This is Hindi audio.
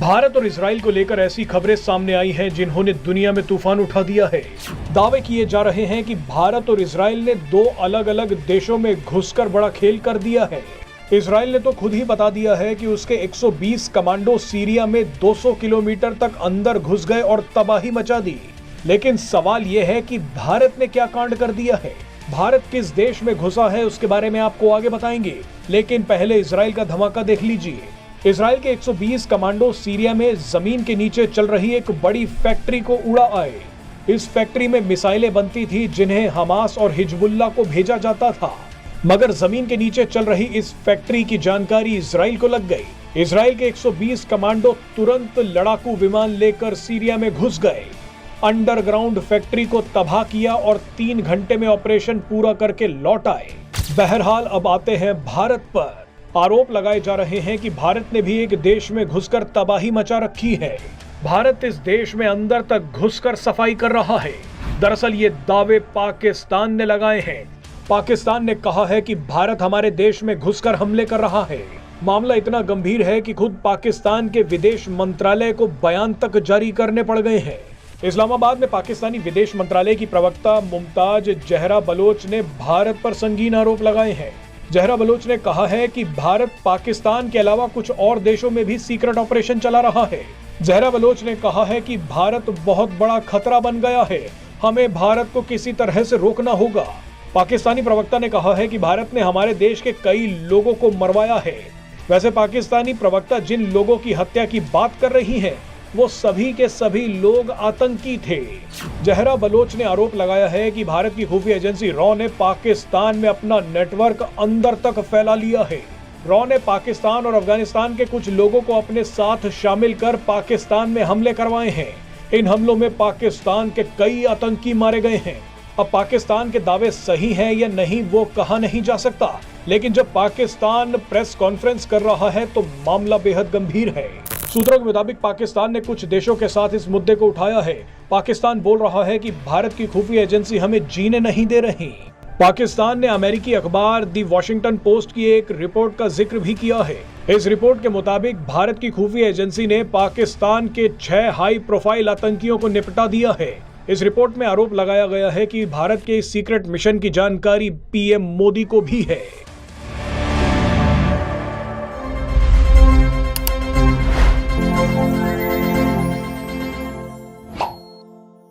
भारत और इजराइल को लेकर ऐसी खबरें सामने आई हैं जिन्होंने दुनिया में तूफान उठा दिया है। दावे किए जा रहे हैं कि भारत और इजराइल ने दो अलग अलग देशों में घुसकर बड़ा खेल कर दिया है। इजराइल ने तो खुद ही बता दिया है कि उसके 120 कमांडो सीरिया में 200 किलोमीटर तक अंदर घुस गए और तबाही मचा दी। लेकिन सवाल यह है कि भारत ने क्या कांड कर दिया है। भारत किस देश में घुसा है उसके बारे में आपको आगे बताएंगे, लेकिन पहले इजराइल का धमाका देख लीजिए। इजराइल के 120 कमांडो सीरिया में जमीन के नीचे चल रही एक बड़ी फैक्ट्री को उड़ा आए। इस फैक्ट्री में मिसाइलें बनती थी जिन्हें हमास और हिजबुल्लाह को भेजा जाता था, मगर जमीन के नीचे चल रही इस फैक्ट्री की जानकारी इजराइल को लग गई। इजराइल के 120 कमांडो तुरंत लड़ाकू विमान लेकर सीरिया में घुस गए, अंडरग्राउंड फैक्ट्री को तबाह किया और 3 घंटे में ऑपरेशन पूरा करके लौट आए। बहरहाल अब आते हैं भारत पर। आरोप लगाए जा रहे हैं कि भारत ने भी एक देश में घुसकर तबाही मचा रखी है। भारत इस देश में अंदर तक घुसकर सफाई कर रहा है। दरअसल ये दावे पाकिस्तान ने लगाए हैं। पाकिस्तान ने कहा है कि भारत हमारे देश में घुसकर हमले कर रहा है। मामला इतना गंभीर है कि खुद पाकिस्तान के विदेश मंत्रालय को बयान तक जारी करने पड़ गए हैं। इस्लामाबाद में पाकिस्तानी विदेश मंत्रालय की प्रवक्ता मुमताज जहरा बलोच ने भारत पर संगीन आरोप लगाए हैं। जहरा बलोच ने कहा है कि भारत पाकिस्तान के अलावा कुछ और देशों में भी सीक्रेट ऑपरेशन चला रहा है। जहरा बलोच ने कहा है कि भारत बहुत बड़ा खतरा बन गया है, हमें भारत को किसी तरह से रोकना होगा। पाकिस्तानी प्रवक्ता ने कहा है कि भारत ने हमारे देश के कई लोगों को मरवाया है। वैसे पाकिस्तानी प्रवक्ता जिन लोगों की हत्या की बात कर रही हैं, वो सभी के सभी लोग आतंकी थे। जहरा बलोच ने आरोप लगाया है कि भारत की खुफिया एजेंसी रॉ ने पाकिस्तान में अपना नेटवर्क अंदर तक फैला लिया है। रॉ ने पाकिस्तान और अफगानिस्तान के कुछ लोगों को अपने साथ शामिल कर पाकिस्तान में हमले करवाए हैं। इन हमलों में पाकिस्तान के कई आतंकी मारे गए हैं। अब पाकिस्तान के दावे सही हैं या नहीं वो कहा नहीं जा सकता, लेकिन जब पाकिस्तान प्रेस कॉन्फ्रेंस कर रहा है तो मामला बेहद गंभीर है। सूत्रों के मुताबिक पाकिस्तान ने कुछ देशों के साथ इस मुद्दे को उठाया है। पाकिस्तान बोल रहा है कि भारत की खुफिया एजेंसी हमें जीने नहीं दे रही। पाकिस्तान ने अमेरिकी अखबार दी वॉशिंगटन पोस्ट की एक रिपोर्ट का जिक्र भी किया है। इस रिपोर्ट के मुताबिक भारत की खुफिया एजेंसी ने पाकिस्तान के 6 हाई प्रोफाइल आतंकियों को निपटा दिया है। इस रिपोर्ट में आरोप लगाया गया है कि भारत के इस सीक्रेट मिशन की जानकारी पीएम मोदी को भी है।